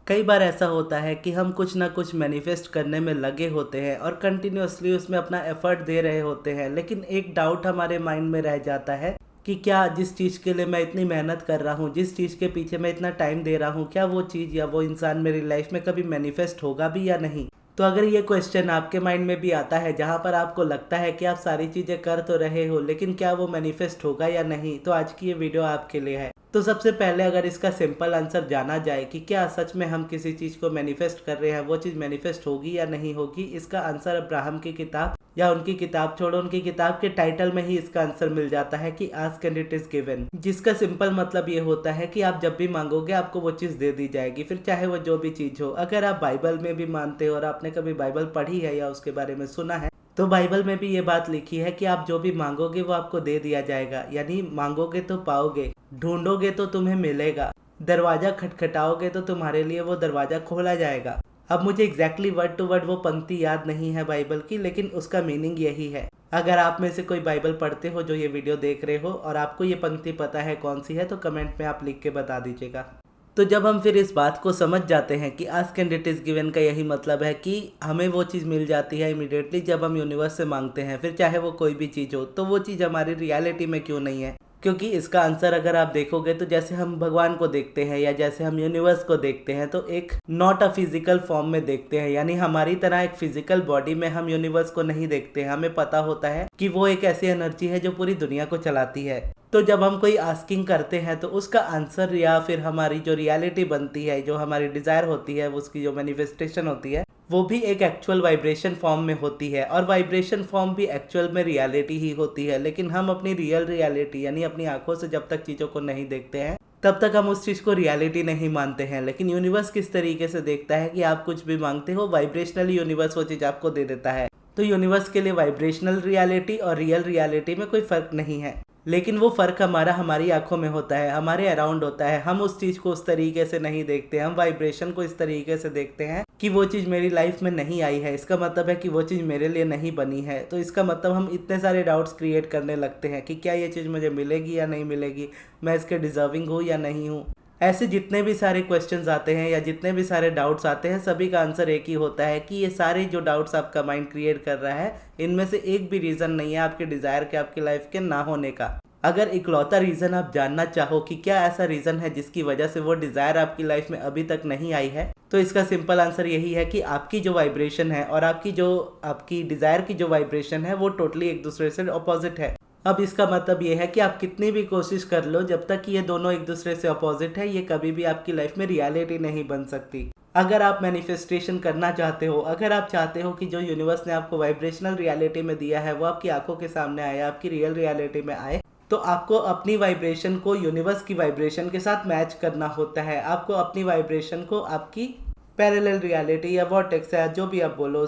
कई बार ऐसा होता है कि हम कुछ ना कुछ मैनिफेस्ट करने में लगे होते हैं और कंटिन्यूअसली उसमें अपना एफर्ट दे रहे होते हैं, लेकिन एक डाउट हमारे माइंड में रह जाता है कि क्या जिस चीज़ के लिए मैं इतनी मेहनत कर रहा हूँ, जिस चीज़ के पीछे मैं इतना टाइम दे रहा हूँ, क्या वो चीज़ या वो इंसान मेरी लाइफ में कभी मैनिफेस्ट होगा भी या नहीं। तो अगर ये क्वेश्चन आपके माइंड में भी आता है जहाँ पर आपको लगता है कि आप सारी चीज़ें कर तो रहे हो लेकिन क्या वो मैनिफेस्ट होगा या नहीं, तो आज की ये वीडियो आपके लिए है। तो सबसे पहले अगर इसका सिंपल आंसर जाना जाए कि क्या सच में हम किसी चीज़ को मैनिफेस्ट कर रहे हैं, वो चीज़ मैनिफेस्ट होगी या नहीं होगी, इसका आंसर अब्राहम की किताब या उनकी किताब छोड़ो, उनकी किताब के टाइटल में ही इसका आंसर मिल जाता है कि ask and it is given, जिसका सिंपल मतलब ये होता है कि आप जब भी मांगोगे आपको वो चीज़ दे दी जाएगी, फिर चाहे वो जो भी चीज़ हो। अगर आप बाइबल में भी मानते हो और आपने कभी बाइबल पढ़ी है या उसके बारे में सुना है, तो बाइबल में भी ये बात लिखी है कि आप जो भी मांगोगे वो आपको दे दिया जाएगा। यानी मांगोगे तो पाओगे, ढूंढोगे तो तुम्हें मिलेगा, दरवाजा खटखटाओगे तो तुम्हारे लिए वो दरवाजा खोला जाएगा। अब मुझे एग्जैक्टली वर्ड टू वर्ड वो पंक्ति याद नहीं है बाइबल की, लेकिन उसका मीनिंग यही है। अगर आप में से कोई बाइबल पढ़ते हो जो ये वीडियो देख रहे हो और आपको ये पंक्ति पता है कौन सी है, तो कमेंट में आप लिख के बता दीजिएगा। तो जब हम फिर इस बात को समझ जाते हैं कि ask and it is given का यही मतलब है कि हमें वो चीज़ मिल जाती है इमीडिएटली जब हम यूनिवर्स से मांगते हैं, फिर चाहे वो कोई भी चीज़ हो, तो वो चीज़ हमारी रियलिटी में क्यों नहीं है। क्योंकि इसका आंसर अगर आप देखोगे तो जैसे हम भगवान को देखते हैं या जैसे हम यूनिवर्स को देखते हैं तो एक नॉट अ फिजिकल फॉर्म में देखते हैं, यानी हमारी तरह एक फिजिकल बॉडी में हम यूनिवर्स को नहीं देखते हैं। हमें पता होता है कि वो एक ऐसी एनर्जी है जो पूरी दुनिया को चलाती है। तो जब हम कोई आस्किंग करते हैं तो उसका आंसर या फिर हमारी जो रियलिटी बनती है, जो हमारी डिजायर होती है, उसकी जो मैनिफेस्टेशन होती है, वो भी एक एक्चुअल वाइब्रेशन फॉर्म में होती है। और वाइब्रेशन फॉर्म भी एक्चुअल में रियलिटी ही होती है, लेकिन हम अपनी रियल रियलिटी यानी अपनी आंखों से जब तक चीज़ों को नहीं देखते हैं तब तक हम उस चीज़ को रियलिटी नहीं मानते हैं। लेकिन यूनिवर्स किस तरीके से देखता है कि आप कुछ भी मांगते हो, वाइब्रेशनली यूनिवर्स वो चीज़ आपको दे देता है। तो यूनिवर्स के लिए वाइब्रेशनल रियलिटी और रियल रियलिटी में कोई फ़र्क नहीं है, लेकिन वो फ़र्क हमारी आंखों में होता है, हमारे अराउंड होता है। हम उस चीज़ को उस तरीके से नहीं देखते, हम वाइब्रेशन को इस तरीके से देखते हैं कि वो चीज़ मेरी लाइफ में नहीं आई है, इसका मतलब है कि वो चीज़ मेरे लिए नहीं बनी है। तो इसका मतलब हम इतने सारे डाउट्स क्रिएट करने लगते हैं कि क्या ये चीज़ मुझे मिलेगी या नहीं मिलेगी, मैं इसके डिज़र्विंग हूँ या नहीं हूँ। ऐसे जितने भी सारे क्वेश्चंस आते हैं या जितने भी सारे डाउट्स आते हैं, सभी का आंसर एक ही होता है कि ये सारे जो डाउट्स आपका माइंड क्रिएट कर रहा है, इनमें से एक भी रीज़न नहीं है आपके डिज़ायर के, आपकी लाइफ के ना होने का। अगर इकलौता रीज़न आप जानना चाहो कि क्या ऐसा रीज़न है जिसकी वजह से वो डिज़ायर आपकी लाइफ में अभी तक नहीं आई है, तो इसका सिंपल आंसर यही है कि आपकी जो वाइब्रेशन है और आपकी डिज़ायर की जो वाइब्रेशन है वो टोटली एक दूसरे से अपोजिट है। अब इसका मतलब ये है कि आप कितनी भी कोशिश कर लो, जब तक ये दोनों एक दूसरे से अपोजिट है, ये कभी भी आपकी लाइफ में रियलिटी नहीं बन सकती। अगर आप मैनिफेस्टेशन करना चाहते हो, अगर आप चाहते हो कि जो यूनिवर्स ने आपको वाइब्रेशनल रियलिटी में दिया है वो आपकी आंखों के सामने आए, आपकी रियल रियलिटी में आए, तो आपको अपनी वाइब्रेशन को यूनिवर्स की वाइब्रेशन के साथ मैच करना होता है। आपको अपनी वाइब्रेशन को आपकी पैरेलल रियलिटी या वॉर्टेक्स या जो भी आप बोलो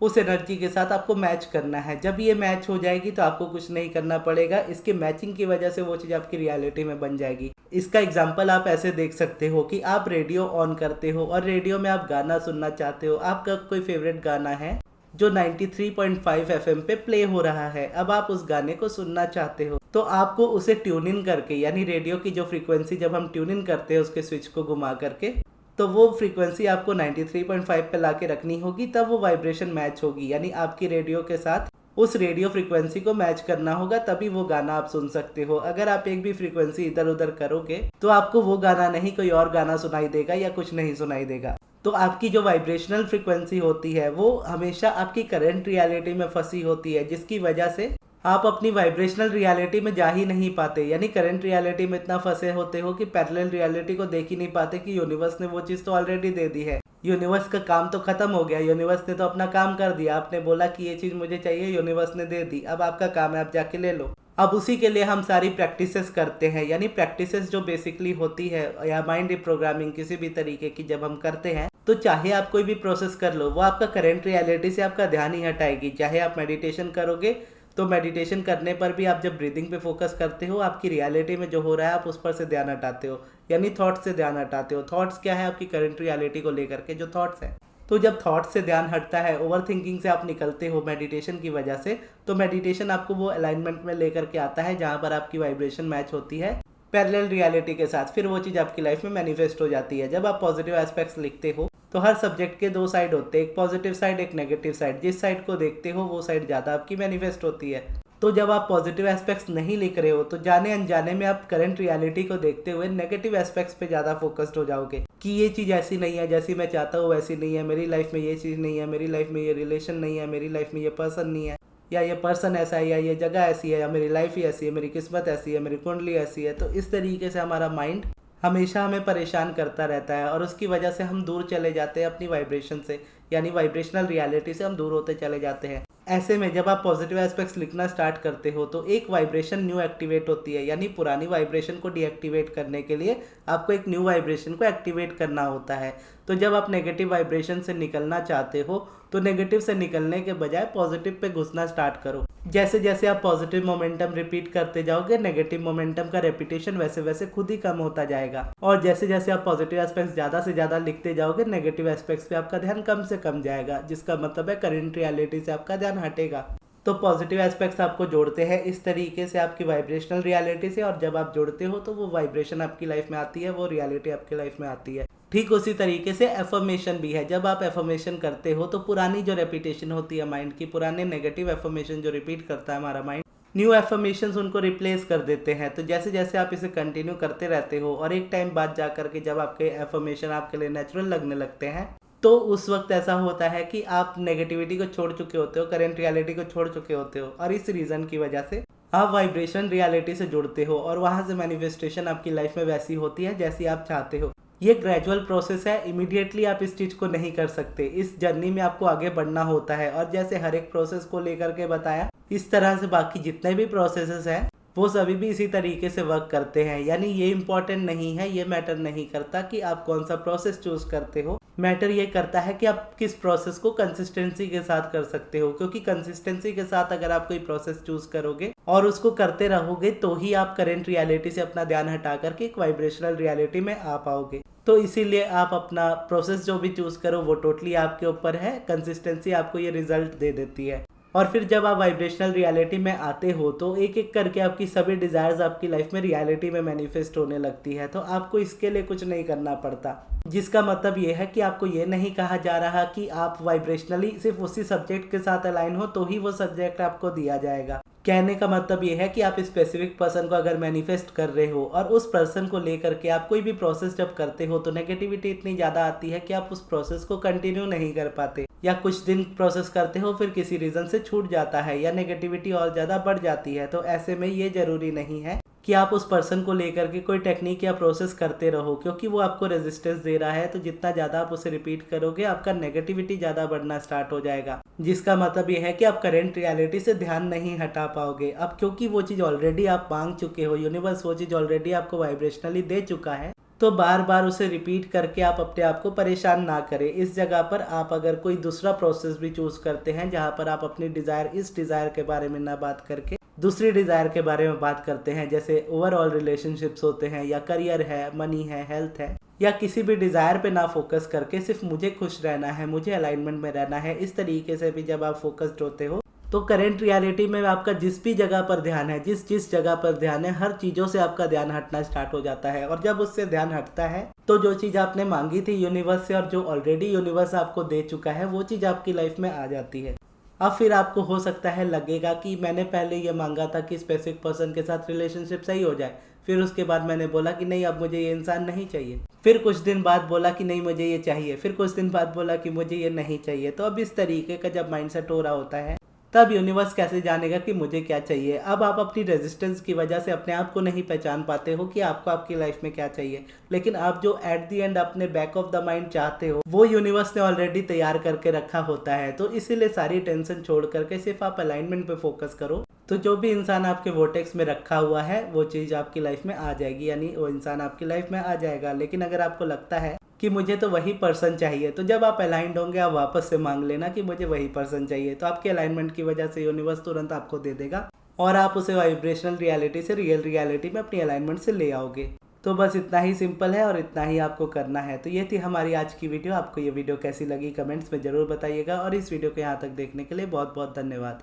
उस एनर्जी के साथ आपको मैच करना है। जब ये मैच हो जाएगी तो आपको कुछ नहीं करना पड़ेगा, इसके मैचिंग की वजह से वो चीज़ आपकी रियलिटी में बन जाएगी। इसका एग्जाम्पल आप ऐसे देख सकते हो कि आप रेडियो ऑन करते हो और रेडियो में आप गाना सुनना चाहते हो, आपका कोई फेवरेट गाना है जो 93.5 FM पे प्ले हो रहा है। अब आप उस गाने को सुनना चाहते हो तो आपको उसे ट्यून इन करके, यानी रेडियो की जो फ्रीक्वेंसी जब हम ट्यून इन करते हैं उसके स्विच को घुमा करके, तो वो फ्रीक्वेंसी आपको 93.5 पे ला के रखनी होगी, तब वो वाइब्रेशन मैच होगी। यानी आपकी रेडियो के साथ उस रेडियो फ्रीक्वेंसी को मैच करना होगा, तभी वो गाना आप सुन सकते हो। अगर आप एक भी फ्रीक्वेंसी इधर उधर करोगे तो आपको वो गाना नहीं कोई और गाना सुनाई देगा या कुछ नहीं सुनाई देगा। तो आपकी जो वाइब्रेशनल फ्रीक्वेंसी होती है वो हमेशा आपकी करंट रियलिटी में फंसी होती है, जिसकी वजह से आप अपनी वाइब्रेशनल रियलिटी में जा ही नहीं पाते। यानी करंट रियलिटी में इतना फंसे होते हो कि पैरेलल रियलिटी को देख ही नहीं पाते कि यूनिवर्स ने वो चीज़ तो ऑलरेडी दे दी है, यूनिवर्स का काम तो खत्म हो गया, यूनिवर्स ने तो अपना काम कर दिया। आपने बोला कि ये चीज़ मुझे चाहिए, यूनिवर्स ने दे दी, अब आपका काम है आप जाके ले लो। अब उसी के लिए हम सारी प्रैक्टिसेस करते हैं, यानी प्रैक्टिसेस जो बेसिकली होती है या माइंड रिप्रोग्रामिंग किसी भी तरीके की जब हम करते हैं, तो चाहे आप कोई भी प्रोसेस कर लो, वो आपका करंट रियलिटी से आपका ध्यान ही हटाएगी। चाहे आप मेडिटेशन करोगे तो मेडिटेशन करने पर भी आप जब ब्रीदिंग पे फोकस करते हो, आपकी रियलिटी में जो हो रहा है आप उस पर से ध्यान हटाते हो, यानी थॉट्स से ध्यान हटाते हो। थॉट्स क्या है? आपकी करंट रियलिटी को लेकर के जो थॉट्स है। तो जब थॉट से ध्यान हटता है, ओवर थिंकिंग से आप निकलते हो मेडिटेशन की वजह से, तो मेडिटेशन आपको वो अलाइनमेंट में लेकर के आता है जहाँ पर आपकी वाइब्रेशन मैच होती है पैरेलल रियलिटी के साथ, फिर वो चीज़ आपकी लाइफ में मैनिफेस्ट हो जाती है। जब आप पॉजिटिव एस्पेक्ट्स लिखते हो तो हर सब्जेक्ट के दो साइड होते हैं, एक पॉजिटिव साइड एक नेगेटिव साइड। जिस साइड को देखते हो वो साइड ज़्यादा आपकी मैनिफेस्ट होती है। तो जब आप पॉजिटिव एस्पेक्ट्स नहीं लिख रहे हो तो जाने अनजाने में आप करंट रियलिटी को देखते हुए नेगेटिव एस्पेक्ट्स पे ज़्यादा फोकस्ड हो जाओगे कि ये चीज़ ऐसी नहीं है जैसी मैं चाहता हूँ, वैसी नहीं है, मेरी लाइफ में ये चीज़ नहीं है, मेरी लाइफ में ये रिलेशन नहीं है, मेरी लाइफ में ये पर्सन नहीं है, या ये पर्सन ऐसा है, या ये जगह ऐसी है, या मेरी लाइफ ही ऐसी है, मेरी किस्मत ऐसी है, मेरी कुंडली ऐसी है। तो इस तरीके से हमारा माइंड हमेशा हमें परेशान करता रहता है और उसकी वजह से हम दूर चले जाते हैं अपनी वाइब्रेशन से, यानी वाइब्रेशनल रियलिटी से हम दूर होते चले जाते हैं। ऐसे में जब आप पॉजिटिव एस्पेक्ट्स लिखना स्टार्ट करते हो तो एक वाइब्रेशन न्यू एक्टिवेट होती है, यानी पुरानी वाइब्रेशन को डीएक्टिवेट करने के लिए आपको एक न्यू वाइब्रेशन को एक्टिवेट करना होता है। तो जब आप नेगेटिव वाइब्रेशन से निकलना चाहते हो तो नेगेटिव से निकलने के बजाय पॉजिटिव पे घुसना स्टार्ट करो। जैसे जैसे आप पॉजिटिव मोमेंटम रिपीट करते जाओगे, नेगेटिव मोमेंटम का रेपिटेशन वैसे वैसे खुद ही कम होता जाएगा। और जैसे जैसे आप पॉजिटिव एस्पेक्ट्स ज़्यादा से ज़्यादा लिखते जाओगे, नेगेटिव एस्पेक्ट्स पे आपका ध्यान कम से कम जाएगा, जिसका मतलब है करंट रियलिटी से आपका ध्यान हटेगा। तो पॉजिटिव एस्पेक्ट्स आपको जोड़ते हैं इस तरीके से आपकी वाइब्रेशनल रियलिटी से, और जब आप जोड़ते हो तो वो वाइब्रेशन आपकी लाइफ में आती है, वो रियलिटी आपकी लाइफ में आती है। ठीक उसी तरीके से एफर्मेशन भी है। जब आप एफर्मेशन करते हो तो पुरानी जो रेपिटेशन होती है माइंड की, पुराने नेगेटिव एफर्मेशन जो रिपीट करता है हमारा माइंड, न्यू एफर्मेशंस उनको रिप्लेस कर देते हैं। तो जैसे जैसे आप इसे कंटिन्यू करते रहते हो और एक टाइम बाद जा करके जब आपके एफर्मेशन आपके लिए नेचुरल लगने लगते हैं, तो उस वक्त ऐसा होता है कि आप नेगेटिविटी को छोड़ चुके होते हो, करंट रियलिटी को छोड़ चुके होते हो, और इस रीज़न की वजह से आप वाइब्रेशन रियलिटी से जुड़ते हो और वहाँ से मैनिफेस्टेशन आपकी लाइफ में वैसी होती है जैसी आप चाहते हो। ये ग्रेजुअल प्रोसेस है, इमीडिएटली आप इस चीज़ को नहीं कर सकते। इस जर्नी में आपको आगे बढ़ना होता है, और जैसे हर एक प्रोसेस को लेकर के बताया, इस तरह से बाकी जितने भी प्रोसेसेस हैं वो सभी भी इसी तरीके से वर्क करते हैं। यानी ये इम्पॉर्टेंट नहीं है, ये मैटर नहीं करता कि आप कौन सा प्रोसेस चूज करते हो, मैटर ये करता है कि आप किस प्रोसेस को कंसिस्टेंसी के साथ कर सकते हो। क्योंकि कंसिस्टेंसी के साथ अगर आप कोई प्रोसेस चूज करोगे और उसको करते रहोगे तो ही आप करंट रियलिटी से अपना ध्यान हटा करके एक वाइब्रेशनल रियलिटी में आ पाओगे। तो इसीलिए आप अपना प्रोसेस जो भी चूज करो वो टोटली आपके ऊपर है, कंसिस्टेंसी आपको ये रिजल्ट दे देती है। और फिर जब आप वाइब्रेशनल रियलिटी में आते हो तो एक एक करके आपकी सभी डिजायर्स आपकी लाइफ में रियलिटी में मैनिफेस्ट होने लगती है। तो आपको इसके लिए कुछ नहीं करना पड़ता, जिसका मतलब ये है कि आपको ये नहीं कहा जा रहा कि आप वाइब्रेशनली सिर्फ उसी सब्जेक्ट के साथ अलाइन हो तो ही वो सब्जेक्ट आपको दिया जाएगा। कहने का मतलब ये है कि आप स्पेसिफिक पर्सन को अगर मैनिफेस्ट कर रहे हो और उस पर्सन को लेकर के आप कोई भी प्रोसेस जब करते हो तो नेगेटिविटी इतनी ज़्यादा आती है कि आप उस प्रोसेस को कंटिन्यू नहीं कर पाते, या कुछ दिन प्रोसेस करते हो फिर किसी रीज़न से छूट जाता है या नेगेटिविटी और ज़्यादा बढ़ जाती है। तो ऐसे में ये ज़रूरी नहीं है कि आप उस पर्सन को लेकर के कोई टेक्निक या प्रोसेस करते रहो, क्योंकि वो आपको रेजिस्टेंस दे रहा है। तो जितना ज़्यादा आप उसे रिपीट करोगे आपका नेगेटिविटी ज़्यादा बढ़ना स्टार्ट हो जाएगा, जिसका मतलब ये है कि आप करंट रियलिटी से ध्यान नहीं हटा पाओगे। अब क्योंकि वो चीज़ ऑलरेडी आप मांग चुके हो, यूनिवर्स वो चीज़ ऑलरेडी आपको वाइब्रेशनली दे चुका है, तो बार बार उसे रिपीट करके आप अपने आप को परेशान ना करें। इस जगह पर आप अगर कोई दूसरा प्रोसेस भी चूज करते हैं जहाँ पर आप अपनी डिज़ायर, इस डिज़ायर के बारे में ना बात करके दूसरी डिज़ायर के बारे में बात करते हैं, जैसे ओवरऑल रिलेशनशिप्स होते हैं, या करियर है, मनी है, हेल्थ है, या किसी भी डिज़ायर पे ना फोकस करके सिर्फ मुझे खुश रहना है, मुझे अलाइनमेंट में रहना है, इस तरीके से भी जब आप फोकस्ड होते हो तो करंट रियलिटी में आपका जिस भी जगह पर ध्यान है, जिस जगह पर ध्यान है, हर चीज़ों से आपका ध्यान हटना स्टार्ट हो जाता है। और जब उससे ध्यान हटता है तो जो चीज़ आपने मांगी थी यूनिवर्स से और जो ऑलरेडी यूनिवर्स आपको दे चुका है वो चीज़ आपकी लाइफ में आ जाती है। अब फिर आपको हो सकता है लगेगा कि मैंने पहले ये मांगा था कि स्पेसिफिक पर्सन के साथ रिलेशनशिप सही हो जाए, फिर उसके बाद मैंने बोला कि नहीं अब मुझे ये इंसान नहीं चाहिए, फिर कुछ दिन बाद बोला कि नहीं मुझे ये चाहिए, फिर कुछ दिन बाद बोला कि मुझे ये नहीं चाहिए। तो अब इस तरीके का जब माइंडसेट हो रहा होता है तब यूनिवर्स कैसे जानेगा कि मुझे क्या चाहिए। अब आप अपनी रेजिस्टेंस की वजह से अपने आप को नहीं पहचान पाते हो कि आपको आपकी लाइफ में क्या चाहिए, लेकिन आप जो एट दी एंड अपने बैक ऑफ द माइंड चाहते हो वो यूनिवर्स ने ऑलरेडी तैयार करके रखा होता है। तो इसीलिए सारी टेंशन छोड़ करके सिर्फ आप अलाइनमेंट पे फोकस करो, तो जो भी इंसान आपके वोटेक्स में रखा हुआ है वो चीज़ आपकी लाइफ में आ जाएगी, यानी वो इंसान आपकी लाइफ में आ जाएगा। लेकिन अगर आपको लगता है कि मुझे तो वही पर्सन चाहिए, तो जब आप अलाइंड होंगे आप वापस से मांग लेना कि मुझे वही पर्सन चाहिए, तो आपके अलाइनमेंट की वजह से यूनिवर्स तुरंत आपको दे देगा और आप उसे वाइब्रेशनल रियलिटी से रियल रियलिटी में अपनी अलाइनमेंट से ले आओगे। तो बस इतना ही सिंपल है और इतना ही आपको करना है। तो ये थी हमारी आज की वीडियो। आपको ये वीडियो कैसी लगी कमेंट्स में ज़रूर बताइएगा, और इस वीडियो को यहाँ तक देखने के लिए बहुत बहुत धन्यवाद।